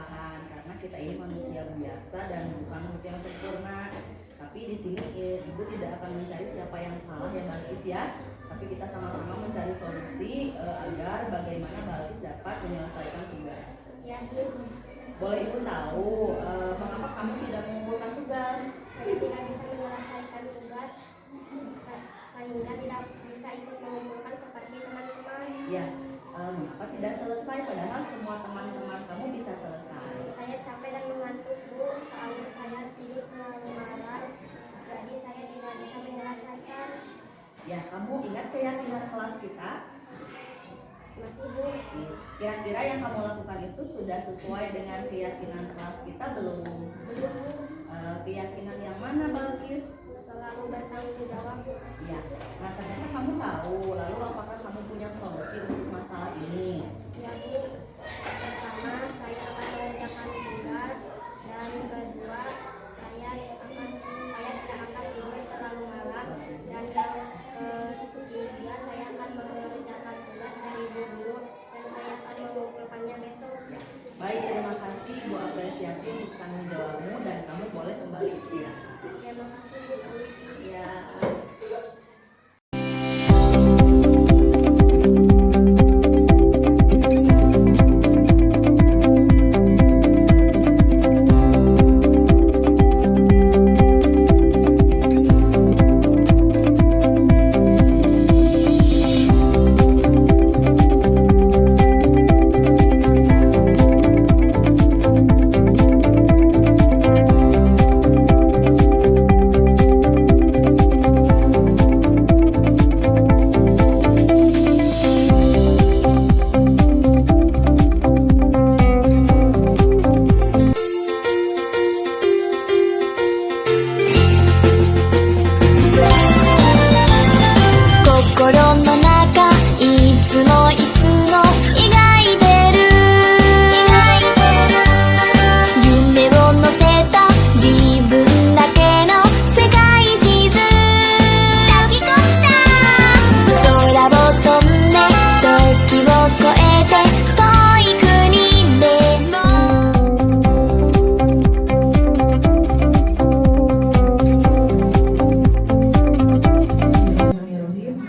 kesalahan karena kita ini manusia biasa dan bukan makhluk yang sempurna. Tapi di sini ibu tidak akan mencari siapa yang salah ya Balkis ya. Tapi kita sama-sama mencari solusi agar bagaimana Balkis dapat menyelesaikan tugas. Ya, Bu. Boleh ibu tahu mengapa kamu tidak mengumpulkan tugas? Saya tidak bisa menyelesaikan tugas sehingga tidak bisa ikut mengumpulkan seperti teman-teman. Ya, mengapa tidak selesai padahal semua teman-teman kamu bisa selesai? Saya capek dan mengantuk, Bu, soalnya saya tidur terlalu malam, jadi saya tidak bisa menyelesaikan. Ya, kamu ingat keyakinan kelas kita? Masih, Bu. Kira-kira yang kamu lakukan itu sudah sesuai dengan keyakinan kelas kita belum? Belum, Bu. Keyakinan yang mana Balkis? Selalu bertanggung jawab, Bu. Ya, nah ternyata kamu tahu, lalu apakah kamu punya solusi untuk masalah ini? Ya, Bu. Pertama, saya akan mengerjakan tugas, dan kedua, saya tidak akan tidur terlalu malam, dan yang ketiga, saya akan mengerjakan tugas dari guru dan saya akan mengumpulkannya besok. Baik, terima kasih Bu, apresiasi untuk tanggung jawabmu dan kamu boleh kembali istirahat. Terima kasih, Bu. Ya.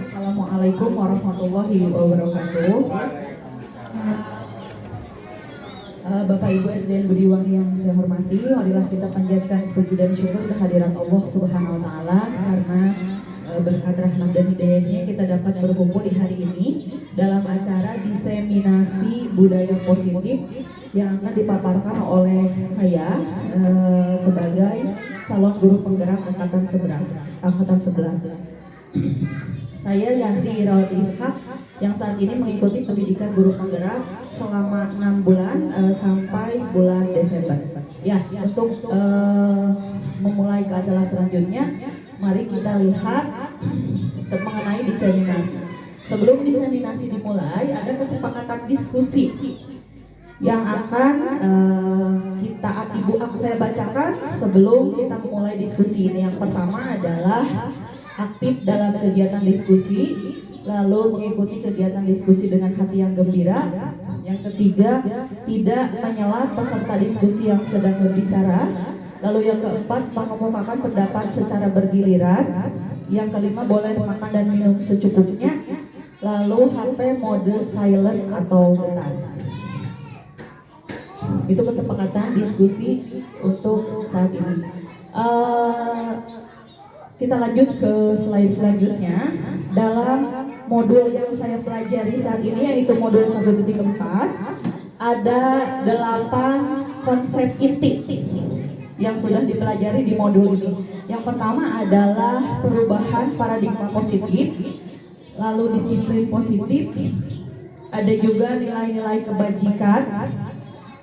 Assalamualaikum warahmatullahi wabarakatuh. Bapak Ibu SDN Budiwang yang saya hormati, marilah kita panjatkan puji dan syukur kehadiran Allah Subhanahu wa taala karena berkat rahmat dan hidayahnya kita dapat berkumpul di hari ini dalam acara diseminasi budaya positif yang akan dipaparkan oleh saya sebagai calon guru penggerak angkatan 11. Saya Yanti Rawati Ishak yang saat ini mengikuti pendidikan guru penggerak selama 6 bulan sampai bulan Desember. Ya, untuk memulai ke acara selanjutnya, mari kita lihat mengenai diseminasi. Sebelum diseminasi dimulai, ada kesepakatan diskusi yang akan saya bacakan sebelum kita memulai diskusi ini. Yang pertama adalah aktif dalam kegiatan diskusi, lalu mengikuti kegiatan diskusi dengan hati yang gembira. Yang ketiga, tidak menyela peserta diskusi yang sedang berbicara. Lalu yang keempat, mengemukakan pendapat secara bergiliran. Yang kelima, boleh makan dan minum secukupnya. Lalu HP mode silent atau getar. Itu kesepakatan diskusi untuk saat ini. Kita lanjut ke slide selanjutnya. Dalam modul yang saya pelajari saat ini, yaitu modul 1.4, ada 8 konsep inti yang sudah dipelajari di modul ini. Yang pertama adalah perubahan paradigma positif, lalu disiplin positif, ada juga nilai-nilai kebajikan,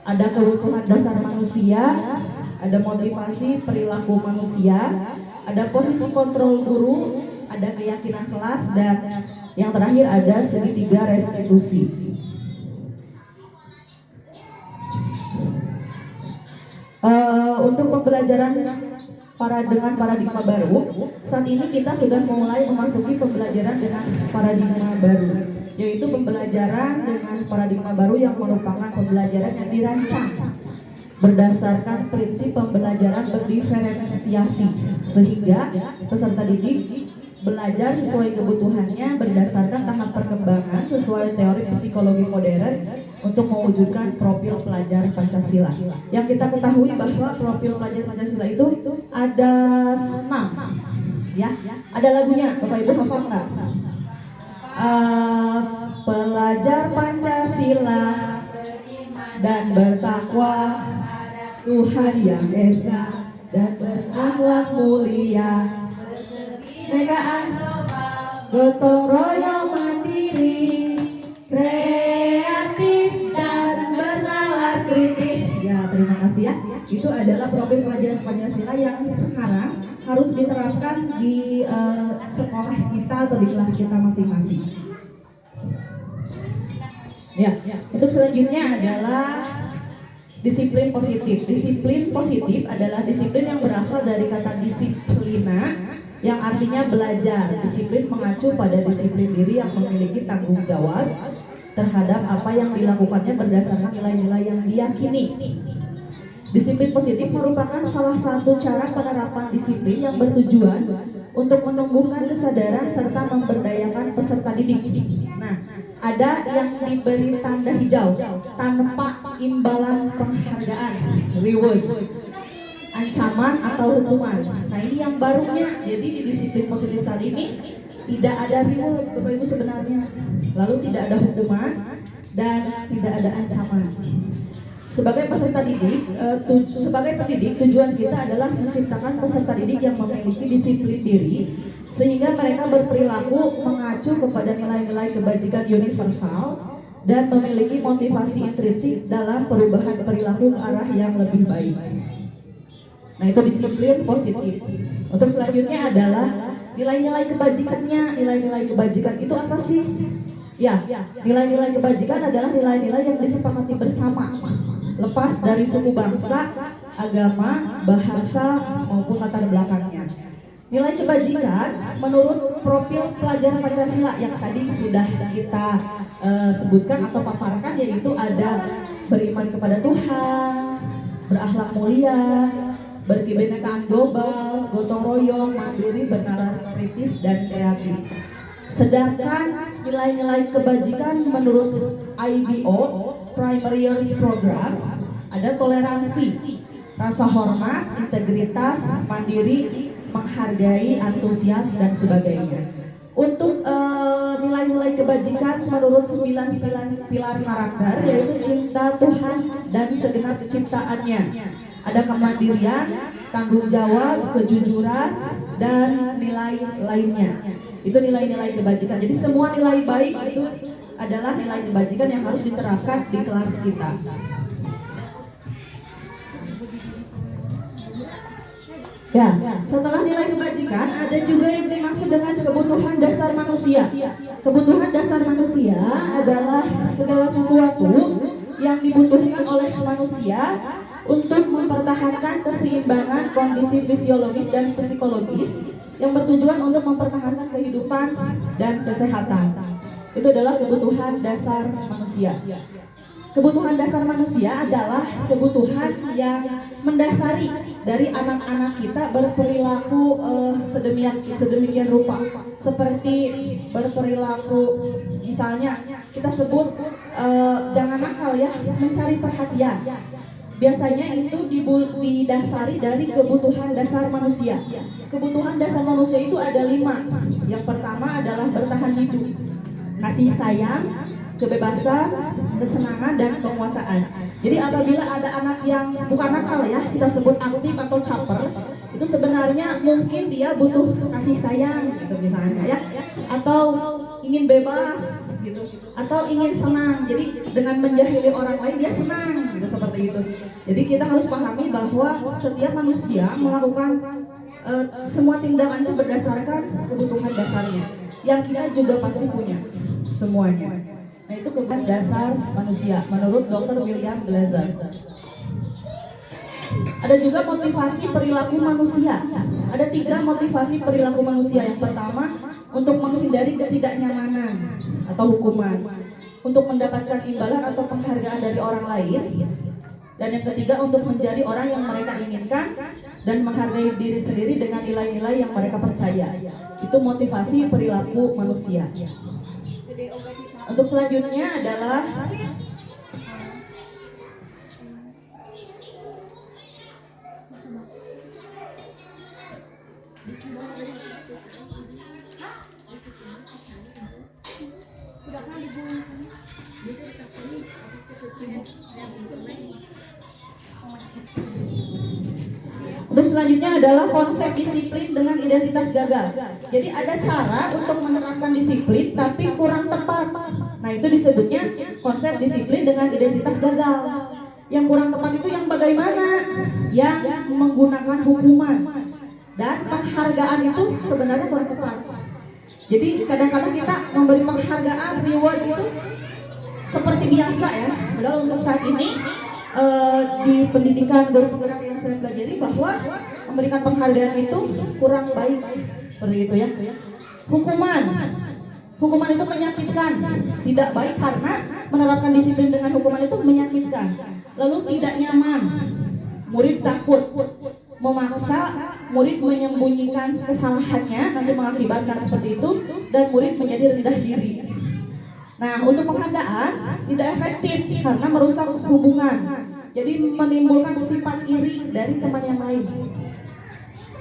ada kebutuhan dasar manusia, ada motivasi perilaku manusia, ada posisi kontrol guru, ada keyakinan kelas, dan yang terakhir ada segitiga restitusi. Untuk pembelajaran dengan paradigma baru, saat ini kita sudah mulai memasuki pembelajaran dengan paradigma baru, yaitu pembelajaran dengan paradigma baru yang merupakan pembelajaran yang dirancang berdasarkan prinsip pembelajaran berdiferensiasi, sehingga peserta didik belajar sesuai kebutuhannya berdasarkan tahap perkembangan sesuai teori psikologi modern untuk mewujudkan profil pelajar Pancasila. Yang kita ketahui bahwa profil pelajar Pancasila itu ada 6, ya. Ada lagunya, Bapak Ibu hafal nggak? Pelajar Pancasila dan bertakwa Tuhan Yang Esa dan berakhlak mulia, kebinekaan gotong royong mandiri, kreatif dan bernalar kritis. Ya, terima kasih ya. Itu adalah profil pelajaran Pancasila yang sekarang harus diterapkan di sekolah kita atau di kelas kita masing-masing. Ya, untuk selanjutnya adalah disiplin positif. Disiplin positif adalah disiplin yang berasal dari kata disiplina, yang artinya belajar. Disiplin mengacu pada disiplin diri yang memiliki tanggung jawab terhadap apa yang dilakukannya berdasarkan nilai-nilai yang diyakini. Disiplin positif merupakan salah satu cara penerapan disiplin yang bertujuan untuk menumbuhkan kesadaran serta memberdayakan peserta didik. Nah, ada yang diberi tanda hijau tanpa imbalan penghargaan, reward, ancaman atau hukuman. Nah, ini yang barunya. Jadi di disiplin positif saat ini tidak ada reward, Bapak Ibu, sebenarnya. Lalu tidak ada hukuman dan tidak ada ancaman. Sebagai peserta didik, sebagai pendidik, tujuan kita adalah menciptakan peserta didik yang memiliki disiplin diri, sehingga mereka berperilaku mengacu kepada nilai-nilai kebajikan universal dan memiliki motivasi intrinsik dalam perubahan perilaku ke arah yang lebih baik. Nah, itu disiplin positif. Untuk selanjutnya adalah nilai-nilai kebajikannya. Nilai-nilai kebajikan itu apa sih? Ya, nilai-nilai kebajikan adalah nilai-nilai yang disepakati bersama, lepas dari suku bangsa, agama, bahasa, maupun latar belakangnya. Nilai kebajikan menurut profil pelajaran Pancasila yang tadi sudah kita sebutkan atau paparkan, yaitu ada beriman kepada Tuhan, berakhlak mulia, berkebinekaan global, gotong royong, mandiri, bernalar kritis, dan kreatif. Sedangkan nilai-nilai kebajikan menurut IBO, Primary Years Program, ada toleransi, rasa hormat, integritas, mandiri, menghargai, antusias, dan sebagainya. Untuk nilai-nilai kebajikan menurut 9 pilar karakter, yaitu cinta Tuhan dan segenap ciptaannya. Ada kemandirian, tanggung jawab, kejujuran, dan nilai lainnya. Itu nilai-nilai kebajikan. Jadi semua nilai baik itu adalah nilai kebajikan yang harus diterapkan di kelas kita. Ya, setelah nilai kebajikan ada juga yang dimaksud dengan kebutuhan dasar manusia. Kebutuhan dasar manusia adalah segala sesuatu yang dibutuhkan oleh manusia untuk mempertahankan keseimbangan kondisi fisiologis dan psikologis yang bertujuan untuk mempertahankan kehidupan dan kesehatan. Itu adalah kebutuhan dasar manusia. Kebutuhan dasar manusia adalah kebutuhan yang mendasari dari anak-anak kita berperilaku sedemikian rupa, seperti berperilaku, misalnya kita sebut jangan nakal ya, mencari perhatian. Biasanya itu didasari dari kebutuhan dasar manusia. Kebutuhan dasar manusia itu ada 5. Yang pertama adalah bertahan hidup, kasih sayang, kebebasan, kesenangan, dan penguasaan. Jadi apabila ada anak yang bukan nakal ya, kita sebut aktif atau caper, itu sebenarnya mungkin dia butuh kasih sayang gitu misalnya ya, atau ingin bebas gitu, atau ingin senang. Jadi dengan menjahili orang lain dia senang gitu, seperti itu. Jadi kita harus pahami bahwa setiap manusia melakukan semua tindakan itu berdasarkan kebutuhan dasarnya, yang kita juga pasti punya semuanya. Nah, itu kebutuhan dasar manusia menurut Dr. William Glasser. Ada juga motivasi perilaku manusia. Ada 3 motivasi perilaku manusia. Yang pertama, untuk menghindari ketidaknyamanan atau hukuman, untuk mendapatkan imbalan atau penghargaan dari orang lain, Dan yang ketiga, untuk menjadi orang yang mereka inginkan dan menghargai diri sendiri dengan nilai-nilai yang mereka percaya. Itu motivasi perilaku manusia. Untuk selanjutnya adalah konsep disiplin dengan identitas gagal. Jadi ada cara untuk menerapkan disiplin tapi kurang tepat. Nah, itu disebutnya konsep disiplin dengan identitas gagal. Yang kurang tepat itu yang bagaimana? Yang menggunakan hukuman dan penghargaan itu sebenarnya kurang tepat. Jadi kadang-kadang kita memberi penghargaan, reward itu seperti biasa ya. Padahal untuk saat ini di pendidikan guru penggerak yang saya pelajari bahwa memberikan penghargaan itu kurang baik, seperti itu ya. Hukuman itu menyakitkan, tidak baik karena menerapkan disiplin dengan hukuman itu menyakitkan. Lalu tidak nyaman, murid takut, memaksa murid menyembunyikan kesalahannya nanti mengakibatkan seperti itu dan murid menjadi rendah diri. Nah, untuk penghargaan tidak efektif karena merusak hubungan. Jadi menimbulkan sifat iri dari teman yang lain.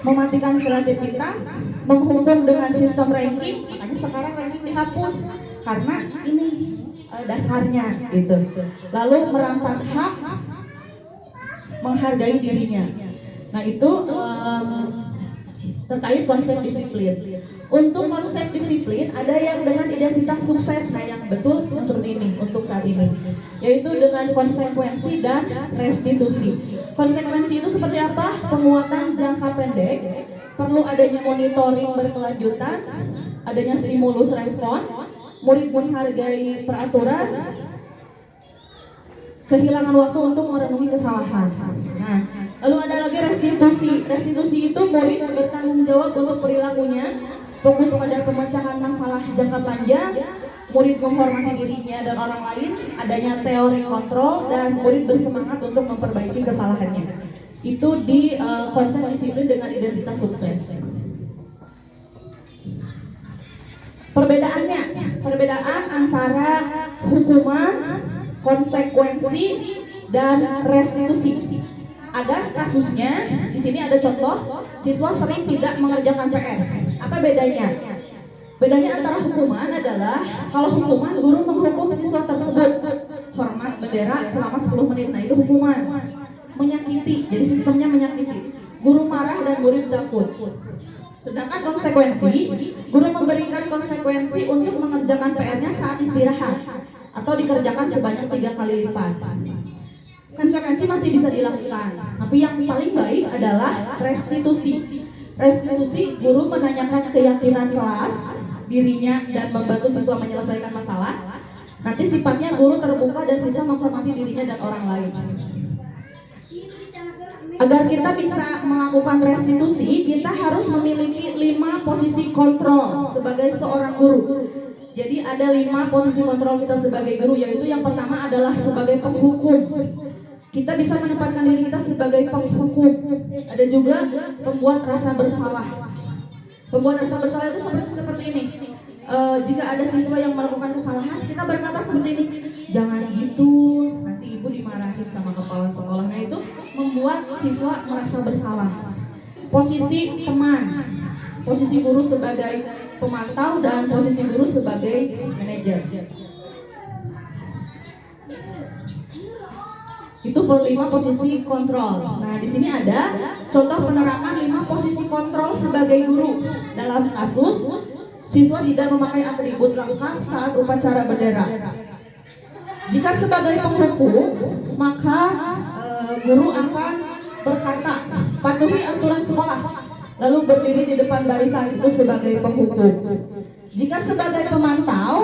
Mematikan kreativitas, menghukum dengan sistem ranking, makanya sekarang ranking dihapus karena ini dasarnya gitu. Lalu merampas hak, menghargai dirinya. Nah, itu terkait konsep disiplin. Untuk konsep disiplin ada yang dengan identitas sukses, nah yang betul yang seperti ini untuk saat ini, yaitu dengan konsekuensi dan restitusi. Konsekuensi itu seperti apa? Penguatan jangka pendek, perlu adanya monitoring berkelanjutan, adanya stimulus respon, murid menghargai peraturan, kehilangan waktu untuk merenungi kesalahan. Nah, lalu ada lagi restitusi. Restitusi itu murid bertanggung jawab untuk perilakunya, fokus pada pemecahan masalah jangka panjang, murid menghormati dirinya dan orang lain, adanya teori kontrol, dan murid bersemangat untuk memperbaiki kesalahannya. Itu di konsep disiplin dengan identitas sukses. Perbedaan antara hukuman, konsekuensi, dan restitusi. Ada kasusnya, di sini ada contoh, siswa sering tidak mengerjakan PR. Apa bedanya? Bedanya antara hukuman adalah, kalau hukuman guru menghukum siswa tersebut hormat bendera selama 10 menit, nah itu hukuman. Menyakiti, jadi sistemnya menyakiti. Guru marah dan murid takut. Sedangkan konsekuensi, guru memberikan konsekuensi untuk mengerjakan PR-nya saat istirahat atau dikerjakan sebanyak 3 kali lipat. Konsekuensi masih bisa dilakukan, tapi yang paling baik adalah restitusi. Restitusi, guru menanyakan keyakinan kelas, dirinya, dan membantu siswa menyelesaikan masalah. Nanti sifatnya guru terbuka dan siswa menghormati dirinya dan orang lain. Agar kita bisa melakukan restitusi, kita harus memiliki 5 posisi kontrol sebagai seorang guru. Jadi ada 5 posisi kontrol kita sebagai guru, yaitu yang pertama adalah sebagai penghukum. Kita bisa menempatkan diri kita sebagai penghukum. Ada juga pembuat rasa bersalah. Pembuat rasa bersalah itu seperti ini. Jika ada siswa yang melakukan kesalahan, kita berkata seperti ini, jangan gitu, nanti ibu dimarahin sama kepala sekolahnya. Itu membuat siswa merasa bersalah. Posisi teman, posisi guru sebagai pemantau dan posisi guru sebagai manajer. Itu 5 posisi kontrol. Nah, di sini ada contoh penerapan 5 posisi kontrol sebagai guru. Dalam kasus siswa tidak memakai atribut lengkap saat upacara bendera. Jika sebagai penghukum, maka guru akan berkata, patuhi aturan sekolah, lalu berdiri di depan barisan itu sebagai penghukum. Jika sebagai pemantau,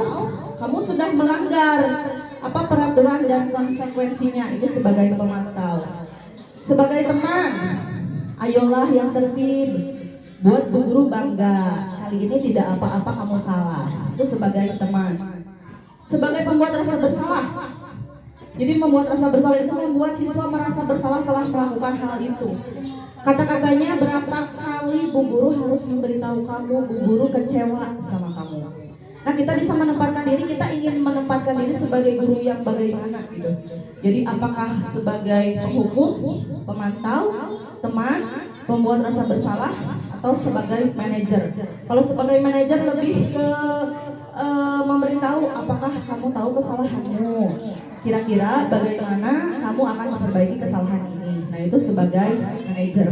kamu sudah melanggar peraturan dan konsekuensinya, itu sebagai pemantau. Sebagai teman, ayolah yang tertib, buat bu guru bangga, kali ini tidak apa-apa kamu salah, itu sebagai teman. Sebagai pembuat rasa bersalah, Jadi membuat rasa bersalah itu membuat siswa merasa bersalah telah melakukan hal itu. Kata-katanya, berapa kali Bu Guru harus memberitahu kamu, Bu Guru kecewa sama kamu. Nah, kita bisa menempatkan diri, kita ingin menempatkan diri sebagai guru yang bagaimana gitu. Jadi apakah sebagai penghukum, pemantau, teman, pembuat rasa bersalah, atau sebagai manajer. Kalau sebagai manajer lebih ke memberitahu apakah kamu tahu kesalahanmu. Kira-kira bagaimana kamu akan memperbaiki kesalahan ini. Nah, itu sebagai manajer.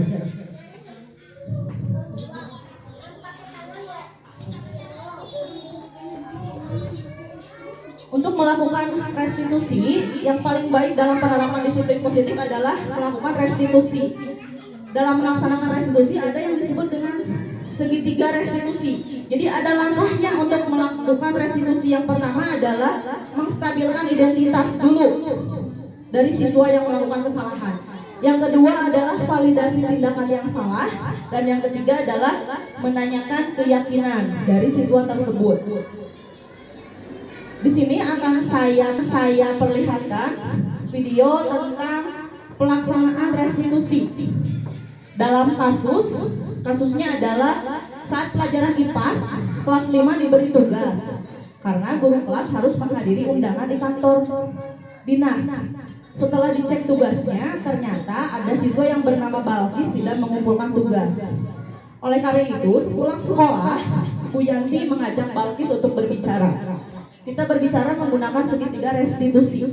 Untuk melakukan restitusi, yang paling baik dalam penerapan disiplin positif adalah melakukan restitusi. Dalam melaksanakan restitusi ada yang disebut dengan segitiga restitusi. Jadi ada langkahnya untuk melakukan restitusi. Yang pertama adalah menstabilkan identitas dulu dari siswa yang melakukan kesalahan. Yang kedua adalah validasi tindakan yang salah. Dan yang ketiga adalah menanyakan keyakinan dari siswa tersebut. Di sini akan saya perlihatkan video tentang pelaksanaan restitusi. Dalam kasusnya adalah saat pelajaran IPAS kelas 5 diberi tugas karena guru kelas harus menghadiri undangan di kantor dinas. Setelah dicek tugasnya, ternyata ada siswa yang bernama Balkis tidak mengumpulkan tugas. Oleh karena itu, sepulang sekolah, Bu Yanti mengajak Balkis untuk berbicara. Kita berbicara menggunakan segitiga restitusi.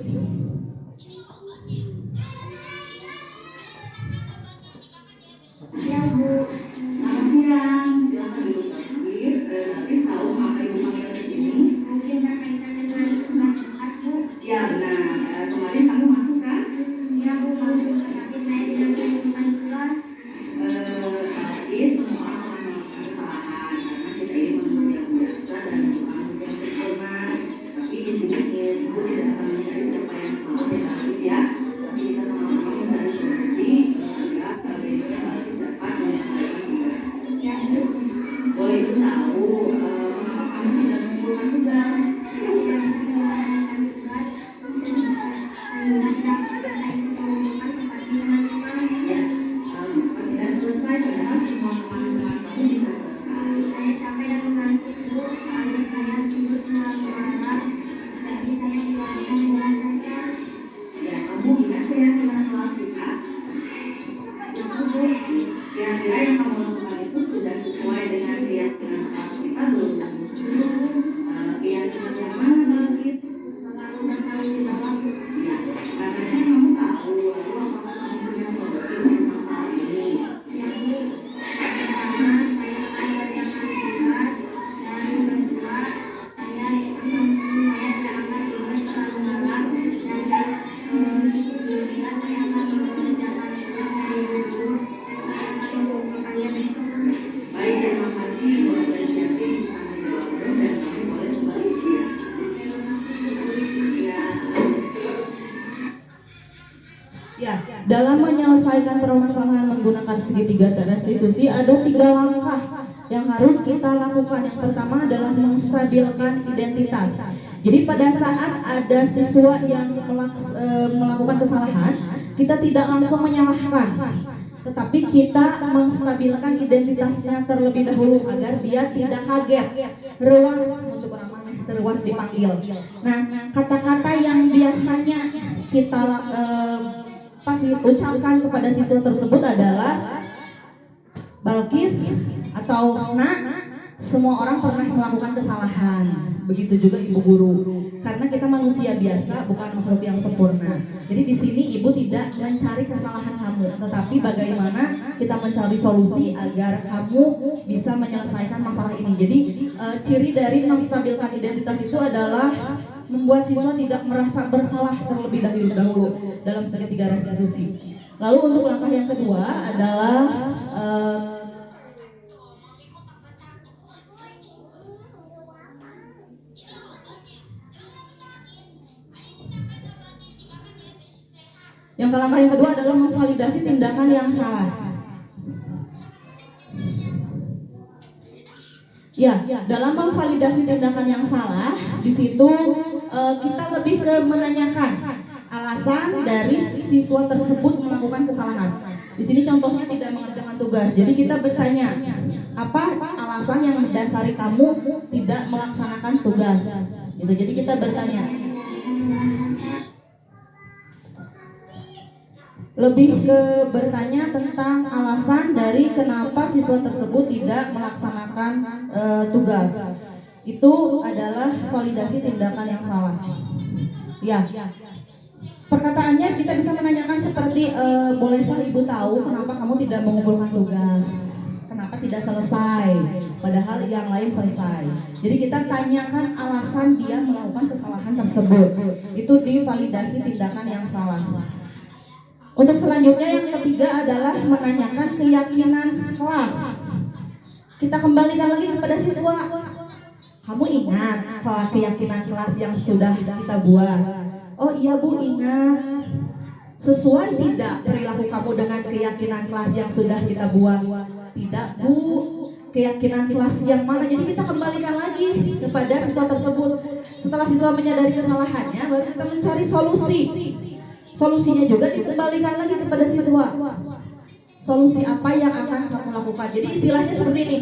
Ya Bu, selamat siang. Silakan duduk Balkis. Balkis tahu mengapa Ibu panggil ke sini? Mungkin berkaitan dengan tugas kelas Bu. Ya benar. Kemarin kamu masuk kan? Ya Bu, masuk, tapi saya tidak mengumpulkan tugas. Balkis, semua orang melakukan kesalahan karena kita ini manusia biasa dan bukan yang sempurna. Tapi di sini Ibu tidak akan mencari siapa yang salah ya Balkis ya. Tapi kita sama-sama mencari solusi agar bagaimana Balkis dapat menyelesaikan tugas. Ya Bu. Boleh Ibu tahu mengapa kamu tidak mengumpulkan tugas? Tidak menyelesaikan tugas. Sehingga tidak selesai mengumpulkan seperti teman-teman. Ya, tidak selesai padahal semua teman-teman kamu bisa selesai. Saya capek dan mengantuk Bu, soalnya saya sibuk malam. Tapi saya tidak bisa menjelaskannya. Ya, kamu ingat keyakinan kelas kita? Itu Bu. Kira-kira yang kamu lakukan itu sudah sesuai dengan keyakinan kelas kita belum? Keyakinan yang mana Balkis? Selalu bertanggung jawab Bu. Ya, karena kamu tahu lalu apakah kamu punya solusi untuk masalah ini? Ya Bu, pertama saya akan mengerjakan tugas dan kedua saya tidak akan tidur terlalu malam dan ketiga saya akan mengerjakan tugas dari dulu dan saya akan mengumpulkannya besok. Baik, terima kasih buat apresiasi tanggung jawabmu dan kamu boleh kembali istirahat. Ya. Ya, dalam menyelesaikan permasalahan menggunakan segitiga restitusi ada 3 langkah yang harus kita lakukan. Yang pertama adalah menstabilkan identitas. Jadi pada saat ada siswa yang melakukan kesalahan, kita tidak langsung menyalahkan, tetapi kita menstabilkan identitasnya terlebih dahulu agar dia tidak kaget, rewas dipanggil. Nah, kata-kata yang biasanya kita pasti ucapkan kepada siswa tersebut adalah Balkis atau Nak, semua orang pernah melakukan kesalahan. Begitu juga Ibu Guru. Karena kita manusia biasa, bukan makhluk yang sempurna. Jadi di sini Ibu tidak mencari kesalahan kamu, tetapi bagaimana kita mencari solusi agar kamu bisa menyelesaikan masalah ini. Jadi ciri dari menstabilkan identitas itu adalah membuat siswa tidak merasa bersalah terlebih dahulu dalam segitiga restitusi. Lalu untuk langkah yang kedua adalah langkah yang kedua adalah memvalidasi tindakan yang salah. Ya, dalam memvalidasi tindakan yang salah, di situ kita lebih ke menanyakan alasan dari siswa tersebut melakukan kesalahan. Di sini contohnya tidak mengerjakan tugas. Jadi kita bertanya, apa alasan yang mendasari kamu tidak melaksanakan tugas? Gitu. Jadi kita bertanya. Lebih ke bertanya tentang alasan dari kenapa siswa tersebut tidak melaksanakan tugas. Itu adalah validasi tindakan yang salah. Ya. Perkataannya kita bisa menanyakan seperti bolehkah ibu tahu kenapa kamu tidak mengumpulkan tugas? Kenapa tidak selesai? Padahal yang lain selesai. Jadi kita tanyakan alasan dia melakukan kesalahan tersebut. Itu divalidasi tindakan yang salah. Untuk selanjutnya yang ketiga adalah menanyakan keyakinan kelas. Kita kembalikan lagi kepada siswa. Kamu ingat keyakinan kelas yang sudah kita buat? Oh iya Bu, ingat. Sesuai tidak perilaku kamu dengan keyakinan kelas yang sudah kita buat? Tidak Bu, keyakinan kelas yang mana? Jadi kita kembalikan lagi kepada siswa tersebut. Setelah siswa menyadari kesalahannya, baru kita mencari solusi. Solusinya juga dikembalikan lagi kepada siswa. Solusi apa yang akan kamu lakukan? Jadi istilahnya seperti ini.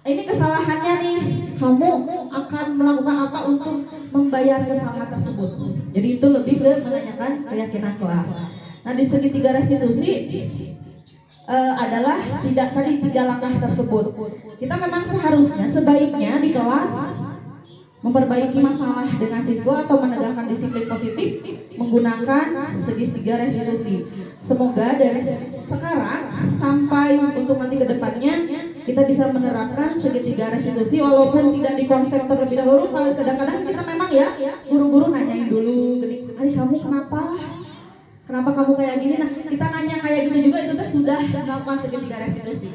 Ini kesalahannya nih, kamu akan melakukan apa untuk membayar kesalahan tersebut? Jadi itu lebih ke menanyakan keyakinan kelas. Nah di segitiga restitusi adalah tidak tadi 3 langkah tersebut. Kita memang seharusnya sebaiknya di kelas memperbaiki masalah dengan siswa atau menegakkan disiplin positif menggunakan segitiga restitusi. Semoga dari sekarang sampai untuk nanti ke depannya kita bisa menerapkan segitiga restitusi walaupun tidak di konsep terlebih dahulu. Kalau kadang-kadang kita memang ya guru-guru nanyain dulu, "Hari kamu kenapa? Kenapa kamu kayak gini?" Nah, kita nanya kayak gitu juga itu sudah melakukan segitiga restitusi.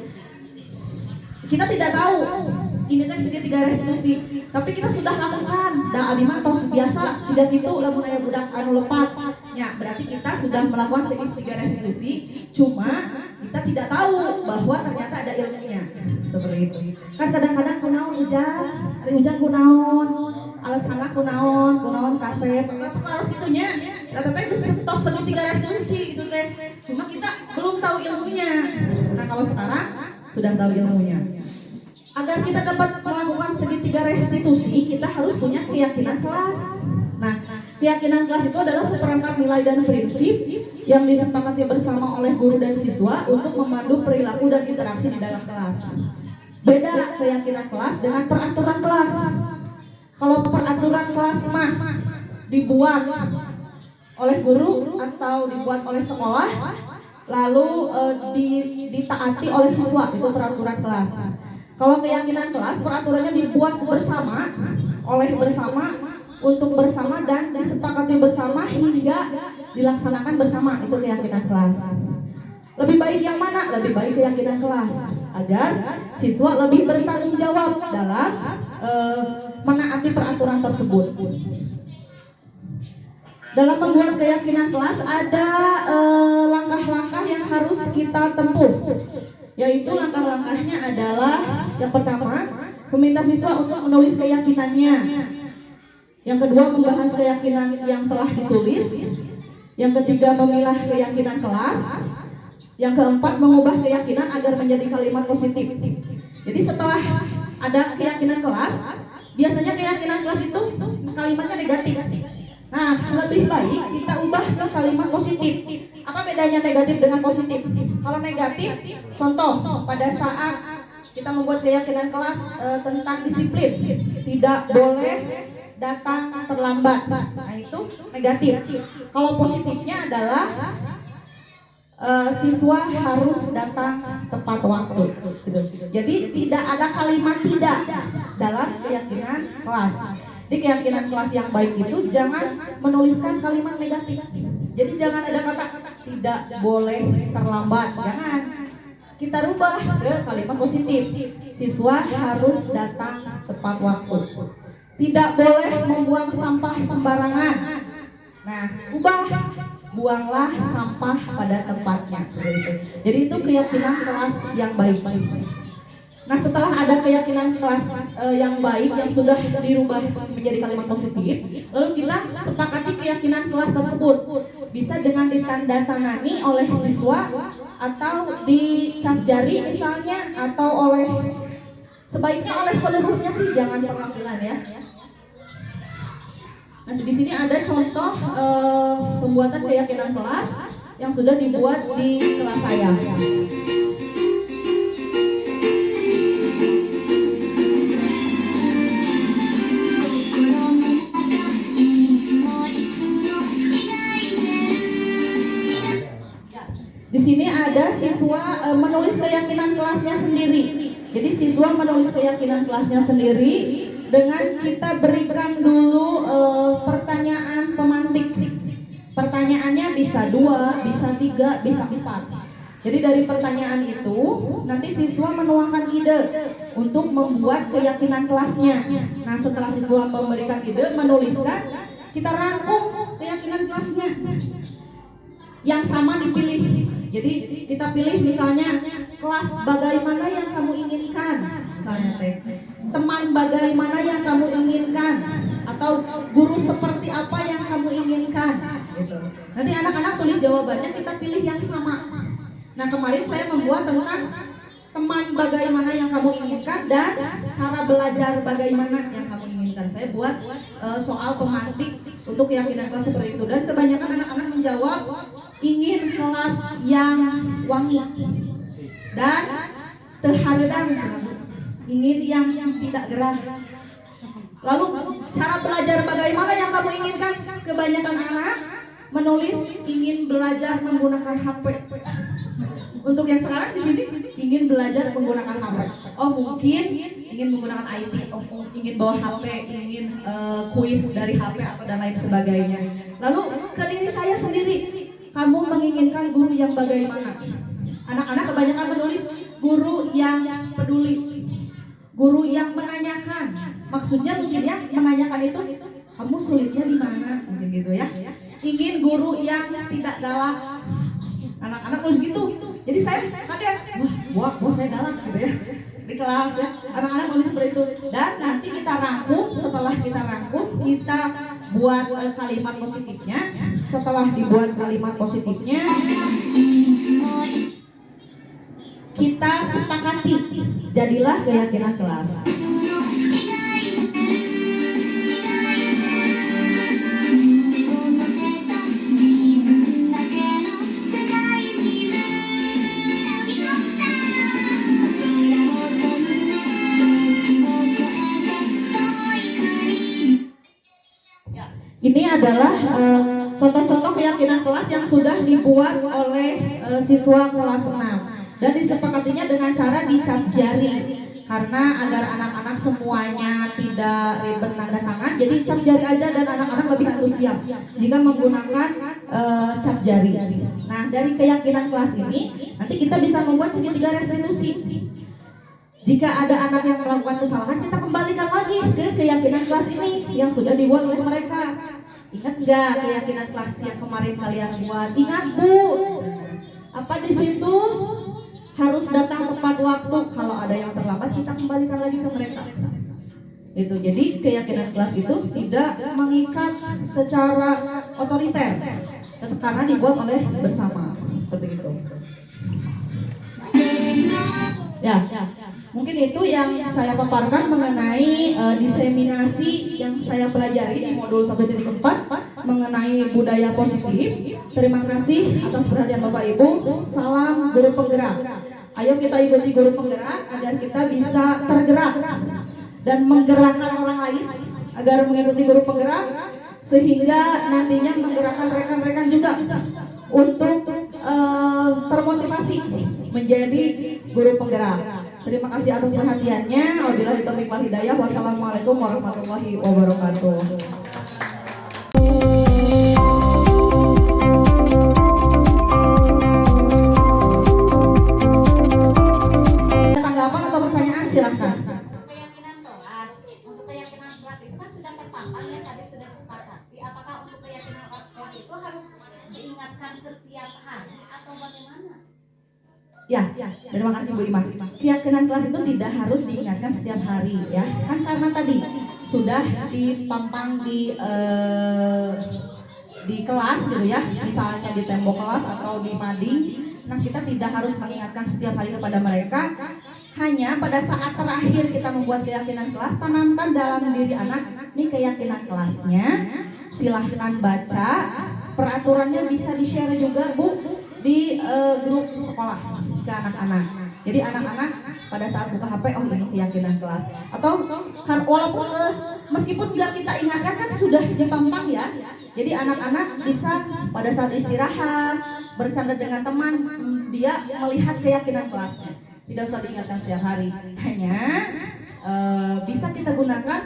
Kita tidak tahu ini kan segitiga restitusi, tapi kita sudah lakukan. Da abi mah tos biasa jika gitu lamun aya budak anu lepat. Ya, berarti kita sudah melakukan segitiga restitusi, cuma kita tidak tahu bahwa ternyata ada ilmunya. Seperti itu. Kan kadang-kadang kunaon hujan, hari hujan kunaon, alasanna kunaon kaset, harus gitunya. Eta teh geus tos segitiga restitusi itu teh. Cuma kita belum tahu ilmunya. Nah, kalau sekarang sudah tahu ilmunya. Agar kita dapat melakukan segitiga restitusi, kita harus punya keyakinan kelas. Nah, keyakinan kelas itu adalah seperangkat nilai dan prinsip yang disepakati bersama oleh guru dan siswa untuk memandu perilaku dan interaksi di dalam kelas. Beda keyakinan kelas dengan peraturan kelas. Kalau peraturan kelas mah dibuat oleh guru atau dibuat oleh sekolah, lalu ditaati oleh siswa, itu peraturan kelas. Kalau keyakinan kelas, peraturannya dibuat bersama, oleh bersama, untuk bersama dan disepakati bersama hingga dilaksanakan bersama, itu keyakinan kelas. Lebih baik yang mana? Lebih baik keyakinan kelas, agar siswa lebih bertanggung jawab dalam menaati peraturan tersebut. Dalam membuat keyakinan kelas ada langkah-langkah yang harus kita tempuh. Yaitu langkah-langkahnya adalah yang pertama, meminta siswa untuk menulis keyakinannya. Yang kedua, membahas keyakinan yang telah ditulis. Yang ketiga, memilah keyakinan kelas. Yang keempat, mengubah keyakinan agar menjadi kalimat positif. Jadi setelah ada keyakinan kelas, biasanya keyakinan kelas itu kalimatnya negatif. Nah, lebih baik kita ubah ke kalimat positif. Apa bedanya negatif dengan positif? Kalau negatif, contoh pada saat kita membuat keyakinan kelas tentang disiplin, tidak boleh datang terlambat. Nah, itu negatif. Kalau positifnya adalah siswa harus datang tepat waktu. Jadi tidak ada kalimat tidak dalam keyakinan kelas. Di keyakinan kelas yang baik itu jangan menuliskan kalimat negatif. Jadi jangan ada kata tidak boleh terlambat, jangan. Kita rubah ke kalimat positif. Siswa harus datang tepat waktu. Tidak boleh membuang sampah sembarangan. Nah, ubah, buanglah sampah pada tempatnya. Jadi itu keyakinan kelas yang baik. Nah, setelah ada keyakinan kelas yang baik yang sudah dirubah menjadi kalimat positif, lalu kita sepakati keyakinan kelas tersebut bisa dengan ditandatangani oleh siswa atau dicap jari misalnya, atau oleh sebaiknya oleh seluruhnya sih, jangan perwakilan ya. Nah, di sini ada contoh pembuatan keyakinan kelas yang sudah dibuat di kelas saya. Di sini ada siswa menulis keyakinan kelasnya sendiri. Jadi siswa menulis keyakinan kelasnya sendiri dengan kita berikan dulu pertanyaan pemantik. Pertanyaannya bisa 2, bisa 3, bisa 4. Jadi dari pertanyaan itu nanti siswa menuangkan ide untuk membuat keyakinan kelasnya. Nah, setelah siswa memberikan ide, menuliskan, kita rangkum keyakinan kelasnya. Yang sama dipilih. Jadi kita pilih misalnya kelas bagaimana yang kamu inginkan, misalnya teman bagaimana yang kamu inginkan, atau guru seperti apa yang kamu inginkan, gitu. Nanti anak-anak tulis jawabannya, kita pilih yang sama. Nah, kemarin saya membuat tentang teman bagaimana yang kamu inginkan dan cara belajar bagaimana yang kamu inginkan. Saya buat soal pemantik untuk keyakinan kelas seperti itu, dan kebanyakan anak-anak menjawab ingin kelas yang wangi dan terhadang, ingin yang tidak gerah. Lalu cara belajar bagaimana yang kamu inginkan? Kebanyakan anak menulis ingin belajar menggunakan HP. Untuk yang sekarang di sini ingin belajar menggunakan HP. Oh, mungkin ingin menggunakan IT, ingin bawa HP, ingin kuis dari HP atau dan lain sebagainya. Lalu ke diri saya sendiri, kamu menginginkan guru yang bagaimana? Anak-anak kebanyakan menulis guru yang peduli, guru yang menanyakan. Maksudnya mungkin ya, menanyakan itu kamu sulitnya di mana, mungkin gitu ya. Ingin guru yang tidak galak. Anak-anak nulis gitu. Jadi saya kaget, wah saya galak gitu ya di kelas ya. Anak-anak nulis seperti itu. Dan nanti kita rangkum, setelah kita rangkum, kita buat kalimat positifnya. Setelah dibuat kalimat positifnya, kita sepakati, jadilah keyakinan kelas. Ini adalah contoh-contoh keyakinan kelas yang sudah dibuat oleh siswa kelas 6 dan disepakatinya dengan cara dicap jari, karena agar anak-anak semuanya tidak ribet tanda tangan, jadi cap jari aja dan anak-anak lebih antusias jika menggunakan cap jari. Nah, dari keyakinan kelas ini nanti kita bisa membuat segitiga restitusi. Jika ada anak yang melakukan kesalahan, kita kembalikan lagi ke keyakinan kelas ini yang sudah dibuat oleh mereka. Ingat nggak keyakinan kelas yang kemarin kalian buat? Ingat Bu, apa di situ harus datang tepat waktu. Kalau ada yang terlambat, kita kembalikan lagi ke mereka. Itu jadi keyakinan kelas itu tidak mengikat secara otoriter, karena dibuat oleh bersama seperti itu. Ya. Mungkin itu yang saya paparkan mengenai diseminasi yang saya pelajari di modul 1.4 mengenai budaya positif. Terima kasih atas perhatian Bapak Ibu. Salam guru penggerak. Ayo kita ikuti guru penggerak agar kita bisa tergerak dan menggerakkan orang lain agar mengikuti guru penggerak, sehingga nantinya menggerakkan rekan-rekan juga untuk termotivasi menjadi guru penggerak. Terima kasih atas perhatiannya. Wabillahi taufiq wal hidayah. Wassalamualaikum warahmatullahi wabarakatuh. Tanggapan atau pertanyaan silakan. Keyakinan kelas, untuk keyakinan kelas itu kan sudah terpampang ya, tadi sudah disepakati. Apakah untuk keyakinan kelas itu harus diingatkan setiap hari atau bagaimana? Ya, terima kasih Bu Ima. Keyakinan kelas itu tidak harus diingatkan setiap hari ya. Kan karena tadi sudah dipampang di kelas gitu ya, misalnya di tembok kelas atau di mading. Nah, kita tidak harus mengingatkan setiap hari kepada mereka. Hanya pada saat terakhir kita membuat keyakinan kelas, tanamkan dalam diri anak, ini keyakinan kelasnya. Silahkan baca, peraturannya bisa di-share juga Bu di grup sekolah ke anak-anak. Jadi anak-anak pada saat buka HP, oh ini keyakinan kelas. Atau kan walaupun meskipun sudah kita ingatkan kan sudah dipampang ya. Jadi anak-anak bisa pada saat istirahat bercanda dengan teman, dia melihat keyakinan kelasnya. Tidak usah diingatkan setiap hari. Hanya bisa kita gunakan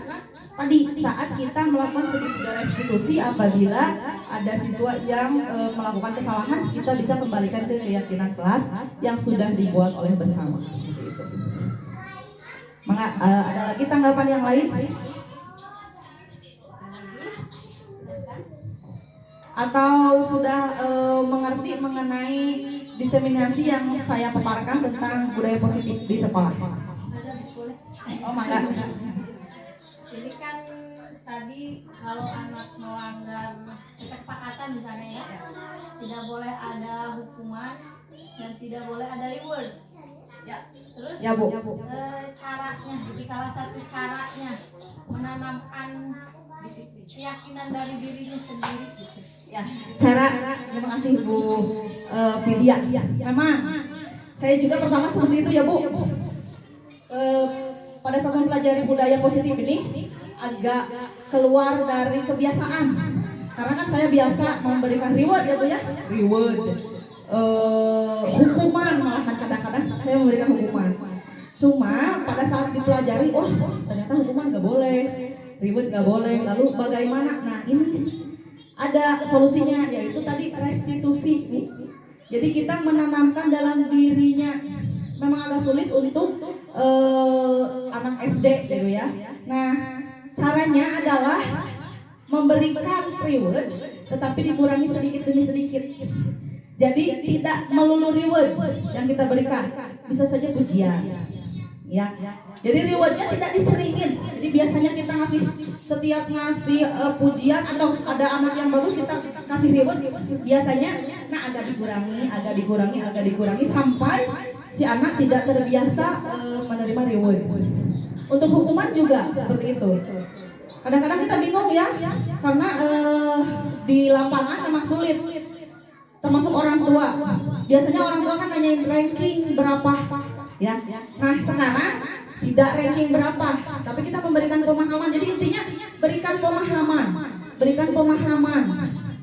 tadi saat kita melakukan sedikit restitusi apabila ada siswa yang melakukan kesalahan, kita bisa kembalikan ke keyakinan kelas yang sudah dibuat oleh bersama. Ada lagi tanggapan yang lain? Atau sudah mengerti mengenai diseminasi yang saya paparkan tentang budaya positif di sekolah? Oh, mangga. Jadi kan tadi kalau anak melanggar kesepakatan misalnya ya, tidak boleh ada hukuman dan tidak boleh ada reward. Ya. Terus Ya, Bu. caranya, jadi salah satu caranya menanamkan keyakinan dari dirinya sendiri gitu. Ya, terima kasih Bu Vidya. Memang saya juga pertama seperti itu ya Bu. Pada saat mempelajari budaya positif ini agak keluar dari kebiasaan. Karena kan saya biasa memberikan reward ya Bu ya. Reward. Hukuman malahan kadang-kadang saya memberikan hukuman. Cuma pada saat dipelajari, oh ternyata hukuman nggak boleh, reward nggak boleh. Lalu bagaimana? Nah ini ada solusinya, yaitu tadi restitusi. Jadi kita menanamkan dalam dirinya. Memang agak sulit untuk anak SD gitu ya. Nah caranya adalah memberikan reward, tetapi dikurangi sedikit demi sedikit. Jadi tidak melulu reward yang kita berikan, bisa saja pujian. Ya, jadi rewardnya tidak diseringin. Jadi biasanya kita setiap ngasih pujian atau ada anak yang bagus kita kasih reward biasanya, nah agak dikurangi sampai si anak tidak terbiasa menerima reward. Untuk hukuman juga seperti itu. Kadang-kadang kita bingung ya, karena di lapangan memang sulit. Termasuk orang tua. Biasanya orang tua kan nanyain ranking berapa. Ya. Nah sekarang tidak ranking berapa, tapi kita memberikan pemahaman. Jadi intinya berikan pemahaman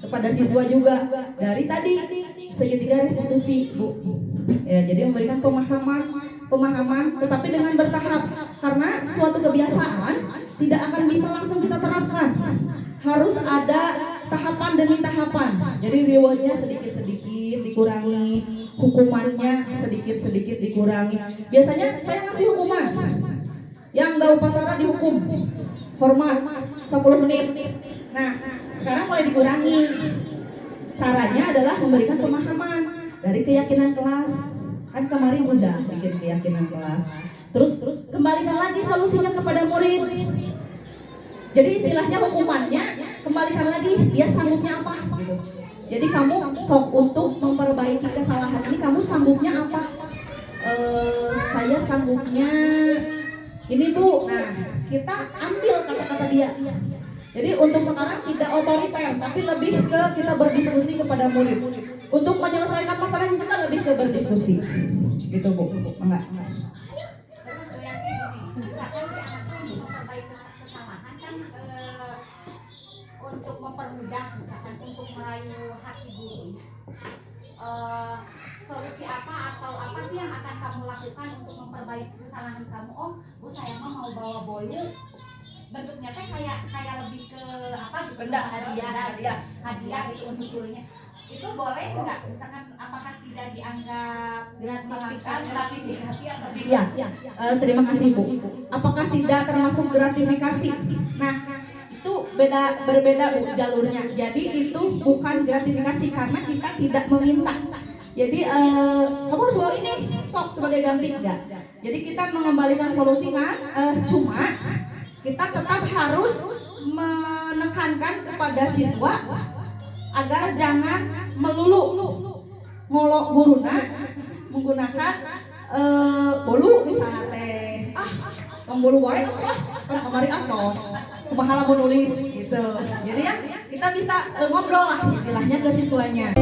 kepada siswa juga dari tadi segitiga restitusi Bu. Ya, jadi memberikan pemahaman, tetapi dengan bertahap. Karena suatu kebiasaan tidak akan bisa langsung kita terapkan. Harus ada tahapan demi tahapan. Jadi rewardnya sedikit-sedikit dikurangi, hukumannya sedikit-sedikit dikurangi. Biasanya saya ngasih hukuman, yang nggak upacara dihukum, hormat 10 menit. Nah sekarang mulai dikurangi. Caranya adalah memberikan pemahaman dari keyakinan kelas. Kan kemarin udah bikin keyakinan kelas. Terus kembalikan lagi solusinya kepada murid. Jadi istilahnya hukumannya kembalikan lagi dia sanggupnya apa gitu. Jadi kamu sok untuk memperbaiki kesalahan ini, kamu sanggupnya apa? Saya sanggupnya ini Bu. Nah kita ambil kata-kata dia. Jadi untuk sekarang tidak otoriter, tapi lebih ke kita berdiskusi kepada murid. Untuk menyelesaikan masalah kita lebih ke berdiskusi. Gitu Bu. Enggak. Misalkan si anak itu memperbaiki kesalahan kan untuk mempermudah, misalkan untuk merayu hati gurunya, solusi apa atau apa sih yang akan kamu lakukan untuk memperbaiki kesalahan kamu? Oh Bu, saya mau bawa bolu, bentuknya teh kayak lebih ke apa gitu, benda hadiah gitu untuk gurunya. Itu boleh nggak? Misalkan apakah tidak dianggap gratifikasi atau tidak? Ya, terima kasih Bu. Apakah tidak termasuk gratifikasi? Nah, itu berbeda Bu jalurnya. Jadi itu bukan gratifikasi karena kita tidak meminta. Jadi kamu harus bawa ini sok sebagai ganti enggak. Jadi kita mengembalikan solusi kan, cuma kita tetap harus menekankan kepada siswa agar jangan melulu ngolok guruna menggunakan bolu misalnya teh bolu wae pernah kemarin antos kumaha lamun nulis gitu. Jadi ya kita bisa ngobrol lah istilahnya ke siswanya.